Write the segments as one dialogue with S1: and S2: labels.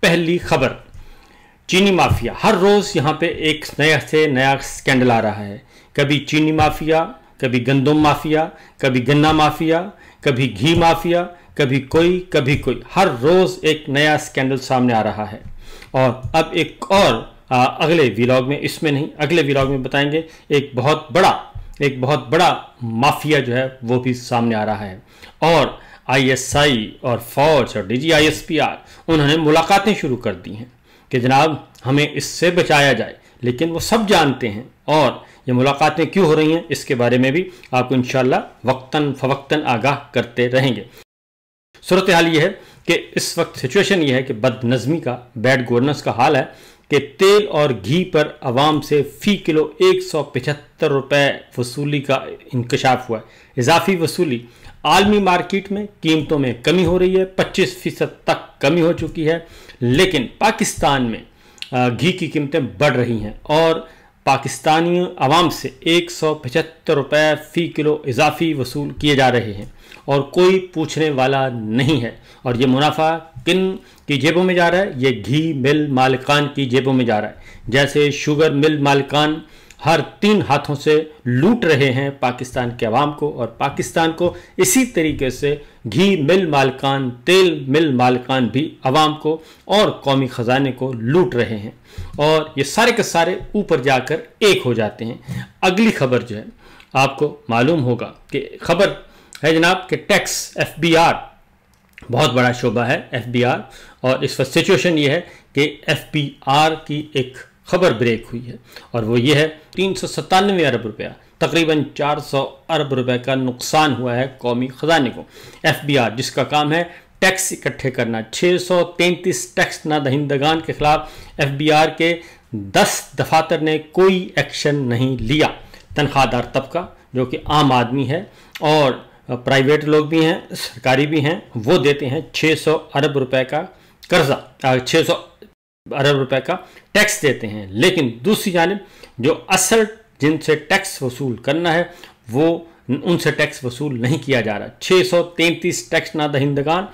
S1: पहली खबर, चीनी माफिया। हर रोज़ यहाँ पे एक नया से नया स्कैंडल आ रहा है। कभी चीनी माफिया, कभी गंदम माफिया, कभी गन्ना माफिया, कभी घी माफिया, कभी कोई। हर रोज़ एक नया स्कैंडल सामने आ रहा है। और अब एक और अगले व्लॉग में, इसमें नहीं अगले व्लॉग में बताएंगे, एक बहुत बड़ा माफिया जो है वो भी सामने आ रहा है। और ISI और फौज और DGISPR उन्होंने मुलाकातें शुरू कर दी हैं कि जनाब हमें इससे बचाया जाए, लेकिन वो सब जानते हैं। और ये मुलाकातें क्यों हो रही हैं इसके बारे में भी आपको इंशाल्लाह वक्तन फवक्तन आगाह करते रहेंगे। सूरत हाल ये है कि इस वक्त सिचुएशन ये है कि बदनज़मी का, बैड गवर्नेंस का हाल है कि तेल और घी पर आवाम से फ़ी किलो 175 रुपये वसूली का इंकशाफ हुआ है। इजाफी वसूली। आलमी मार्केट में कीमतों में कमी हो रही है, 25% तक कमी हो चुकी है, लेकिन पाकिस्तान में घी की कीमतें बढ़ रही हैं और पाकिस्तानी आवाम से 175 रुपये फ़ी किलो इजाफी वसूल किए जा रहे हैं और कोई पूछने वाला नहीं है। और ये मुनाफा किन की जेबों में जा रहा है? ये घी मिल मालिकान की जेबों में जा रहा है। जैसे शुगर मिल मालिकान हर 3 हाथों से लूट रहे हैं पाकिस्तान के अवाम को, और पाकिस्तान को इसी तरीके से घी मिल मालिकान, तेल मिल मालिकान भी अवाम को और कौमी ख़जाने को लूट रहे हैं। और ये सारे के सारे ऊपर जाकर एक हो जाते हैं। अगली खबर जो है, आपको मालूम होगा कि खबर है जनाब कि टैक्स FBR बहुत बड़ा शोबा है FBR, और इस वक्त सिचुएशन ये है कि FBR की एक खबर ब्रेक हुई है और वो ये है 397 अरब रुपया, तकरीबन 400 अरब रुपए का नुकसान हुआ है कौमी ख़जाने को। FBR जिसका काम है टैक्स इकट्ठे करना, 633 टैक्स ना दहिंदगान के खिलाफ FBR के 10 दफातर ने कोई एक्शन नहीं लिया। तनख्वाहदार तबका जो कि आम आदमी है और प्राइवेट लोग भी हैं, सरकारी भी हैं, वो देते हैं 600 अरब रुपए का कर्जा, 600 अरब रुपए का टैक्स देते हैं। लेकिन दूसरी जानिब जो असल जिनसे टैक्स वसूल करना है वो उनसे टैक्स वसूल नहीं किया जा रहा। 633 टैक्स ना दहिंदगान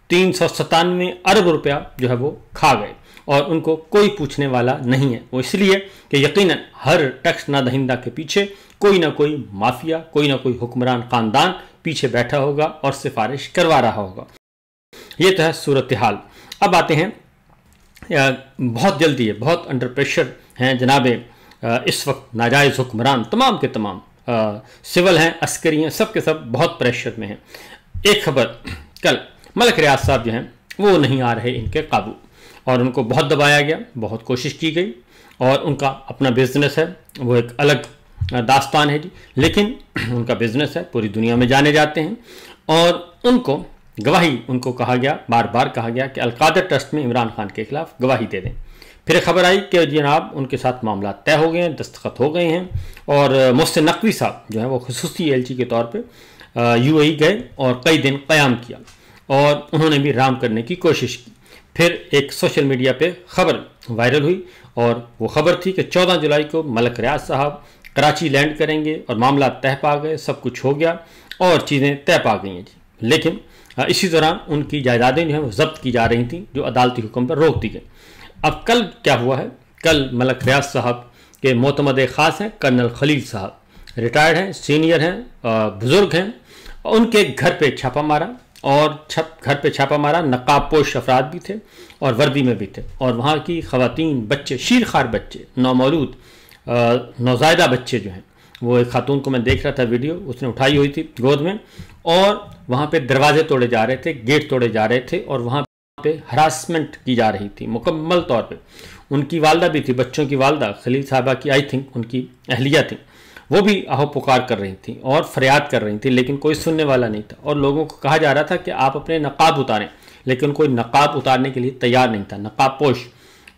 S1: 397 अरब रुपया जो है वो खा गए और उनको कोई पूछने वाला नहीं है। वो इसलिए कि यकीनन हर टैक्स ना दहिंदा के पीछे कोई ना कोई माफिया, कोई ना कोई हुक्मरान ख़ानदान पीछे बैठा होगा और सिफारिश करवा रहा होगा। ये तो है सूरत हाल। अब आते हैं, बहुत जल्दी है, बहुत अंडर प्रेशर हैं जनाब इस वक्त नाजायज़ हुक्मरान, तमाम के तमाम सिविल हैं, अस्करी हैं, सब के सब बहुत प्रेशर में हैं। एक खबर, कल मलक रियाज साहब जो हैं वो नहीं आ रहे इनके काबू और उनको बहुत दबाया गया, बहुत कोशिश की गई और उनका अपना बिजनेस है, वो एक अलग दास्तान है जी, लेकिन उनका बिजनेस है, पूरी दुनिया में जाने जाते हैं। और उनको गवाही, उनको कहा गया, बार बार कहा गया कि अलकादर ट्रस्ट में इमरान खान के खिलाफ गवाही दे दें। फिर खबर आई कि जनाब उनके साथ मामला तय हो गए हैं, दस्तखत हो गए हैं और मोहसिन नकवी साहब जो है वो खुसूसी LG के तौर पे UAE गए और कई दिन क़याम किया और उन्होंने भी राम करने की कोशिश की। फिर एक सोशल मीडिया पे खबर वायरल हुई और वो खबर थी कि 14 जुलाई को मलक रियाज साहब कराची लैंड करेंगे और मामला तय पा गए, सब कुछ हो गया और चीज़ें तय पा गई हैं जी। लेकिन इसी दौरान उनकी जायदादें जो हैं वो जब्त की जा रही थी, जो अदालती हुक्म पर रोक दी गई। अब कल क्या हुआ है, कल मलक रियाज साहब के मोतमद ख़ास हैं कर्नल खलील साहब, रिटायर्ड हैं, सीनियर हैं, बुज़ुर्ग हैं, उनके घर पे छापा मारा और घर पे छापा मारा। नकाबपोश अफराद भी थे और वर्दी में भी थे और वहाँ की ख़वातीन, बच्चे, शीरखार बच्चे, नौमौलूद नौज़ायदा बच्चे जो हैं, वो एक खातून को मैं देख रहा था वीडियो, उसने उठाई हुई थी गोद में और वहाँ पे दरवाजे तोड़े जा रहे थे, गेट तोड़े जा रहे थे और वहाँ पे हरासमेंट की जा रही थी मुकम्मल तौर पे। उनकी वालदा भी थी, बच्चों की वालदा खलील साहबा की, आई थिंक उनकी अहलिया थी, वो भी आहो पुकार कर रही थी और फरियाद कर रही थी, लेकिन कोई सुनने वाला नहीं था। और लोगों को कहा जा रहा था कि आप अपने नकाब उतारें, लेकिन कोई नकाब उतारने के लिए तैयार नहीं था। नकाब पोश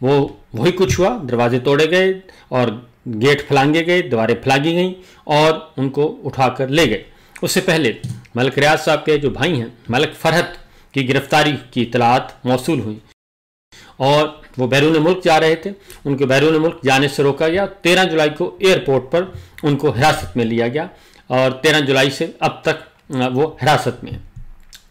S1: वही कुछ हुआ, दरवाजे तोड़े गए और गेट फलांगे गए, दीवारें फलांगी गई और उनको उठाकर ले गए। उससे पहले मलक रियाज साहब के जो भाई हैं मलक फरहत की गिरफ्तारी की इतलात मौसूल हुई और वो बैरून मुल्क जा रहे थे, उनको बैरून मुल्क जाने से रोका गया। 13 जुलाई को एयरपोर्ट पर उनको हिरासत में लिया गया और 13 जुलाई से अब तक वो हिरासत में है।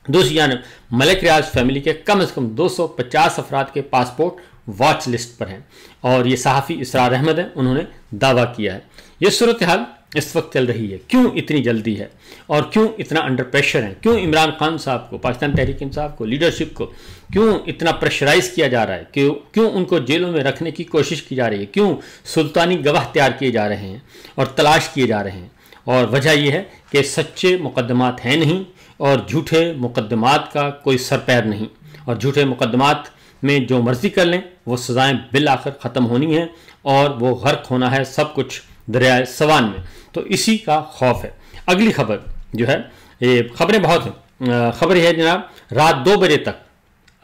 S1: दूसरी जानब मलिक रियाज फैमिली के कम से कम 250 अफराद के पासपोर्ट वॉच लिस्ट पर हैं और ये सहाफ़ी इसरार अहमद हैं, उन्होंने दावा किया है। ये सूरत हाल इस वक्त चल रही है, क्यों इतनी जल्दी है और क्यों इतना अंडर प्रेशर है, क्यों इमरान खान साहब को, पाकिस्तान तहरीक इंसाफ को, लीडरशिप को क्यों इतना प्रेशराइज किया जा रहा है, क्यों उनको जेलों में रखने की कोशिश की जा रही है, क्यों सुल्तानी गवाह तैयार किए जा रहे हैं और तलाश किए जा रहे हैं। और वजह यह है कि सच्चे मुकदमात हैं नहीं और झूठे मुकदमात का कोई सरपैर नहीं, और झूठे मुकदमात में जो मर्जी कर लें वो सज़ाएँ बिल आखिर ख़त्म होनी है और वो गर्क होना है सब कुछ दरियाए सवान में। तो इसी का खौफ है। अगली खबर जो है, ये खबरें बहुत हैं। खबर यह है जनाब, रात 2 बजे तक,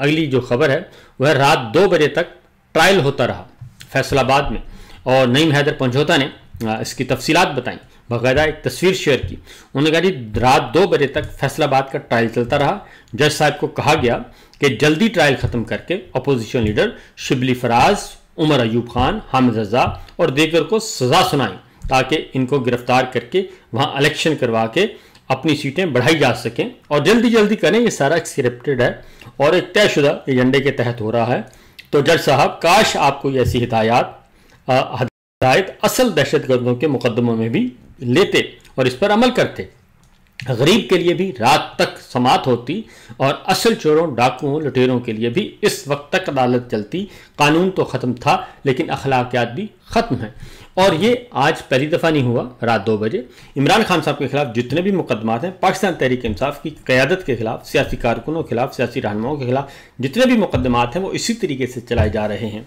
S1: अगली जो खबर है वह रात 2 बजे तक ट्रायल होता रहा फैसलाबाद में, और नईम हैदर पंजोता ने इसकी तफसीलात बताई, बाकायदा एक तस्वीर शेयर की। उन्होंने कहा जी रात 2 बजे तक फैसलाबाद का ट्रायल चलता रहा। जज साहब को कहा गया कि जल्दी ट्रायल ख़त्म करके अपोजिशन लीडर शिबली फराज, उमर अयूब खान, हामिद रजा और दीगर को सज़ा सुनाएं ताकि इनको गिरफ्तार करके वहाँ इलेक्शन करवा के अपनी सीटें बढ़ाई जा सकें और जल्दी जल्दी करें। ये सारा स्क्रिप्टेड है और एक तयशुदा एजेंडे के तहत हो रहा है। तो जज साहब, काश आपको ऐसी हिदायत असल दहशतगर्दों के मुकदमों में भी लेते और इस पर अमल करते। गरीब के लिए भी रात तक समात होती और असल चोरों, डाकुओं, लुटेरों के लिए भी इस वक्त तक अदालत चलती। कानून तो ख़त्म था लेकिन अखलाकियात भी ख़त्म है। और ये आज पहली दफ़ा नहीं हुआ। रात 2 बजे इमरान खान साहब के खिलाफ जितने भी मुकदमात हैं, पाकिस्तान तहरीक इंसाफ की क़यादत के खिलाफ, सियासी कारकुनों के खिलाफ, सियासी रहनुमाओं के खिलाफ जितने भी मुकदमात हैं वो इसी तरीके से चलाए जा रहे हैं।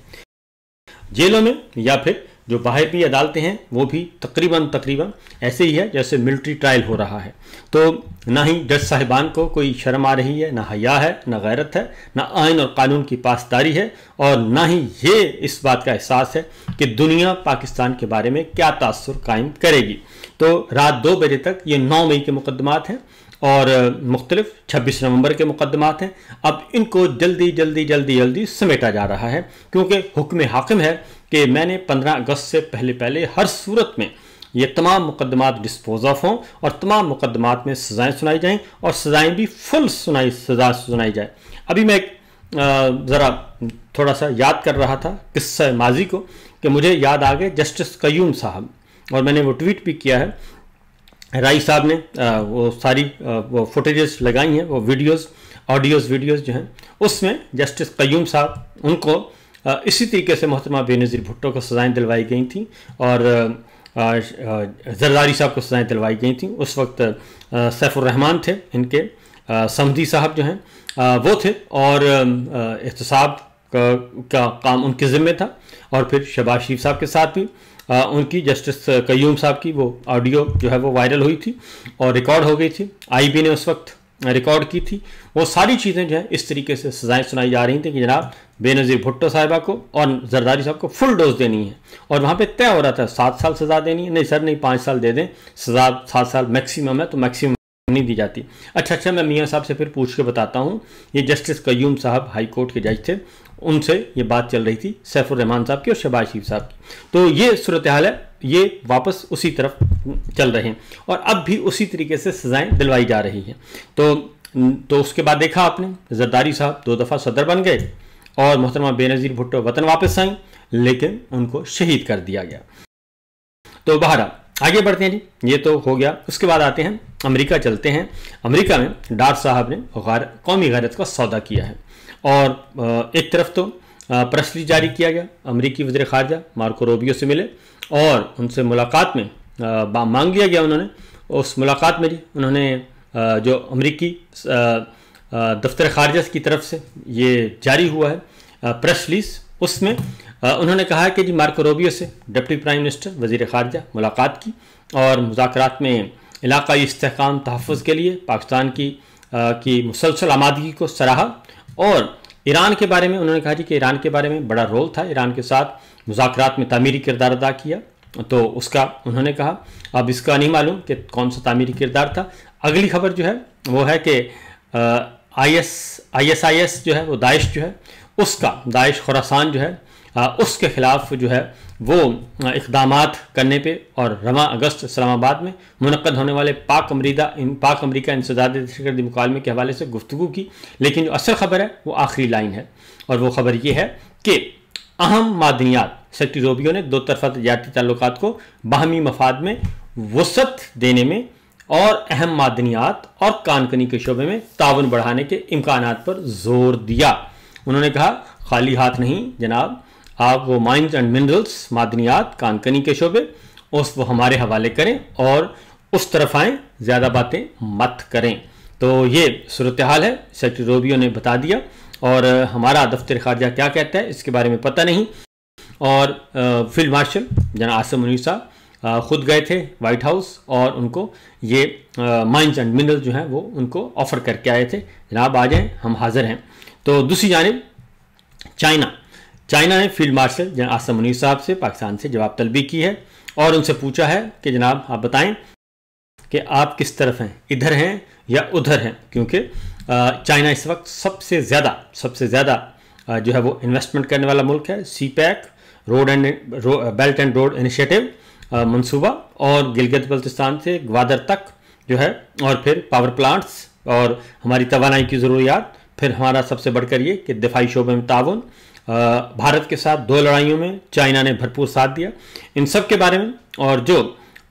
S1: जेलों में या फिर जो बाहर भी अदालतें हैं वो भी तकरीबन ऐसे ही है जैसे मिलिट्री ट्रायल हो रहा है। तो ना ही जज साहिबान को कोई शर्म आ रही है, ना हया है, ना गैरत है, ना आइन और कानून की पासदारी है, और ना ही ये इस बात का एहसास है कि दुनिया पाकिस्तान के बारे में क्या तासुर कायम करेगी। तो रात 2 बजे तक ये 9 मई के मुकदमात हैं और मुख्तलिफ 26 नवंबर के मुकदमात हैं। अब इनको जल्दी समेटा जा रहा है क्योंकि हुक्म हाकिम है कि मैंने 15 अगस्त से पहले हर सूरत में ये तमाम मुकदमात डिस्पोज ऑफ हों और तमाम मुकदमात में सज़ाएँ सुनाई जाएँ और सज़ाएँ भी फुल सज़ा सुनाई जाए। अभी मैं ज़रा थोड़ा सा याद कर रहा था किस्सा माजी को कि मुझे याद आ गए जस्टिस कयूम साहब, और मैंने वो ट्वीट भी किया है। राई साहब ने वो सारी वो फुटेजेस लगाई हैं, वो वीडियोज़ जो हैं उसमें जस्टिस कयूम साहब, उनको इसी तरीके से मोहतरमा बेनज़ीर भुट्टो को सज़ाएँ दिलवाई गई थी और जरदारी साहब को सज़ाएँ दिलवाई गई थी। उस वक्त सैफुर रहमान थे, इनके समधी साहब जो हैं वो थे, और एहतसाब का काम उनके ज़िम्मे था। और फिर शहबाज शरीफ साहब के साथ भी उनकी, जस्टिस कयूम साहब की वो ऑडियो जो है वो वायरल हुई थी और रिकॉर्ड हो गई थी, IB ने उस वक्त रिकॉर्ड की थी। वो सारी चीज़ें जो है इस तरीके से सज़ाएँ सुनाई जा रही थी कि जनाब बेनज़ीर भुट्टो साहिबा को और जरदारी साहब को फुल डोज देनी है, और वहाँ पे तय हो रहा था 7 साल सज़ा देनी है। नहीं सर, नहीं 5 साल दे दें, सज़ा 7 साल मैक्सिमम है, तो मैक्सिमम नहीं दी जाती। अच्छा, मैं मियाँ साहब से फिर पूछ के बताता हूँ। ये जस्टिस कयूम साहब हाई कोर्ट के जज थे, उनसे ये बात चल रही थी सैफुर रहमान साहब की और शहबाज शरीफ साहब की। तो ये सूरत हाल है, ये वापस उसी तरफ चल रहे हैं और अब भी उसी तरीके से सज़ाएँ दिलवाई जा रही हैं। तो उसके बाद देखा आपने, जरदारी साहब 2 दफ़ा सदर बन गए और मोहतरमा बेनज़ीर भुट्टो वतन वापस आई, लेकिन उनको शहीद कर दिया गया। तो बहरहाल आगे बढ़ते हैं जी, ये तो हो गया। उसके बाद आते हैं अमेरिका, चलते हैं। अमेरिका में डार साहब ने कौमी गैरत का सौदा किया है और एक तरफ तो प्रेस जारी किया गया, अमेरिकी वज़ीर ख़ारजा मार्को रूबियो से मिले और उनसे मुलाकात में मांग लिया गया। उन्होंने उस मुलाकात में जी उन्होंने जो अमेरिकी दफ्तर ख़ारजा की तरफ से ये जारी हुआ है प्रेस रिलीज, उसमें उन्होंने कहा कि जी मार्को रूबियो से डिप्टी प्राइम मिनिस्टर वज़ीर ख़ारजा मुलाकात की और मुज़ाकरात में इलाक़ाई इस्तेहकाम तहफ़्फ़ुज़ के लिए पाकिस्तान की मुसलसल आमादगी को सराहा। और ईरान के बारे में उन्होंने कहा जी कि ईरान के बारे में बड़ा रोल था, ईरान के साथ मुज़ाकरात में तामीरी किरदार अदा किया। तो उसका उन्होंने कहा, अब इसका नहीं मालूम कि कौन सा तामीरी किरदार था। अगली खबर जो है वो है कि ISIS जो है वो दाइश जो है उसका, दाइश खुरासान जो है उसके खिलाफ जो है वो इक़दामात करने पे और रवां अगस्त इस्लामाबाद में मुनक़्क़द होने वाले पाक अमरीका इंसदाद दहशतगर्दी मुकालमे के हवाले से गुफ्तगू की। लेकिन जो असल ख़बर है वो आखिरी लाइन है, और वो ख़बर ये है कि अहम मादनियात, सेक्रेटरी रूबियो ने दो तरफ़ा तजारती ताल्लुकात को बाहमी मफाद में वसअत देने में और अहम मादनियात और कानकनी के शोबे में ताउन बढ़ाने के इम्कानात पर जोर दिया। उन्होंने कहा खाली हाथ नहीं जनाब, आप वो माइंस एंड मिनरल्स, मादनियात, कानकनी के शोबे उस वो हमारे हवाले करें और उस तरफ आएँ, ज़्यादा बातें मत करें। तो ये सूरत हाल है, सेक्रेटरी रूबियो ने बता दिया, और हमारा दफ्तर खारजा क्या कहता है इसके बारे में पता नहीं। और फील्ड मार्शल जनाब आसिम मुनीर साहब खुद गए थे वाइट हाउस और उनको ये माइंस एंड मिनरल जो हैं वो उनको ऑफ़र करके आए थे, जनाब आ जाएं, हम हाज़िर हैं। तो दूसरी जानिब चाइना ने फील्ड मार्शल जनाब आसिम मुनीर साहब से पाकिस्तान से जवाब तलबी की है और उनसे पूछा है कि जनाब आप बताएं कि आप किस तरफ हैं, इधर हैं या उधर हैं, क्योंकि चाइना इस वक्त सबसे ज़्यादा जो है वो इन्वेस्टमेंट करने वाला मुल्क है। CPEC, belt and road initiative मंसूबा, और गिलगित बल्तिस्तान से ग्वादर तक जो है, और फिर पावर प्लांट्स और हमारी तवानाई की ज़रूरियात, फिर हमारा सबसे बढ़कर ये कि दिफाई शोबे में ताउन, भारत के साथ 2 लड़ाइयों में चाइना ने भरपूर साथ दिया, इन सब के बारे में। और जो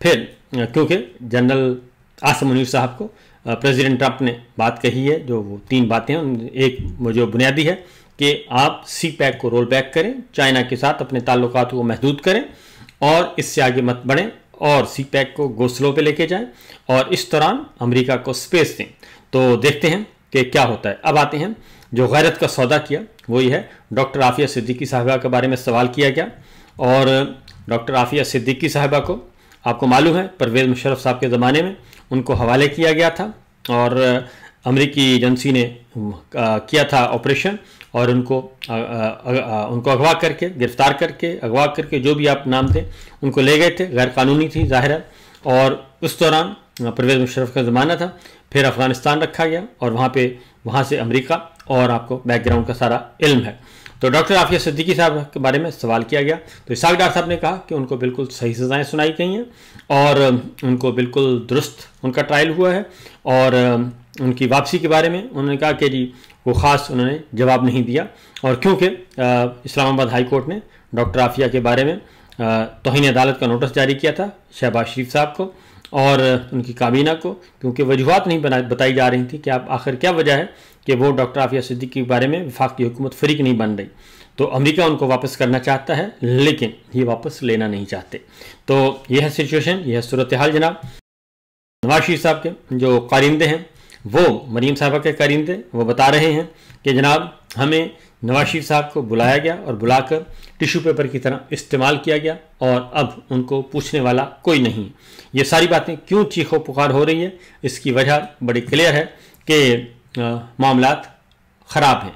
S1: फिर क्योंकि जनरल आसिम मुनीर साहब को प्रेसिडेंट ट्रंप ने बात कही है, जो वो 3 बातें हैं, एक वो जो बुनियादी है कि आप CPEC को रोल बैक करें, चाइना के साथ अपने ताल्लुकात को महदूद करें और इससे आगे मत बढ़ें, और CPEC को गो स्लो पे लेके जाएं, और इस दौरान अमेरिका को स्पेस दें। तो देखते हैं कि क्या होता है। अब आते हैं जो गैरत का सौदा किया, वो ये है डॉक्टर आफिया सिद्दीकी साहिबा के बारे में सवाल किया गया। और डॉक्टर आफिया सिद्दीकी साहिबा को आपको मालूम है परवेज़ मुशर्रफ साहब के ज़माने में उनको हवाले किया गया था, और अमेरिकी एजेंसी ने किया था ऑपरेशन, और उनको अगवा करके, गिरफ्तार करके, अगवा करके, जो भी आप नाम थे उनको ले गए थे, गैर कानूनी थी ज़ाहिर है। और उस दौरान परवेज़ मुशर्रफ का ज़माना था, फिर अफ़गानिस्तान रखा गया और वहाँ से अमेरिका, और आपको बैकग्राउंड का सारा इल्म है। तो डॉक्टर आफिया सिद्दीकी साहब के बारे में सवाल किया गया, तो इसाक डार साहब ने कहा कि उनको बिल्कुल सही सज़ाएँ सुनाई गई हैं और उनको बिल्कुल दुरुस्त उनका ट्रायल हुआ है। और उनकी वापसी के बारे में उन्होंने कहा कि जी वो ख़ास उन्होंने जवाब नहीं दिया, और क्योंकि इस्लामाबाद हाई कोर्ट ने डॉक्टर आफिया के बारे में तौहीन अदालत का नोटिस जारी किया था शहबाज शरीफ साहब को और उनकी काबीना को, क्योंकि वजूहात नहीं बताई जा रही थी कि आप आखिर क्या वजह है कि वो डॉक्टर आफिया सिद्दीकी के बारे में वफाकी हुकूमत फरीक नहीं बन रही। तो अमेरिका उनको वापस करना चाहता है, लेकिन ये वापस लेना नहीं चाहते। तो यह है सिचुएशन, यह है सूरत हाल जनाब। नवाज शरीफ साहब के जो कारिंदे हैं, वो मरीम साहबा के कारिंदे, वो बता रहे हैं कि जनाब हमें नवाज शरीफ साहब को बुलाया गया और बुलाकर टिश्यू पेपर की तरह इस्तेमाल किया गया, और अब उनको पूछने वाला कोई नहीं। ये सारी बातें क्यों चीखो पुकार हो रही है, इसकी वजह बड़ी क्लियर है कि मामलात ख़राब हैं।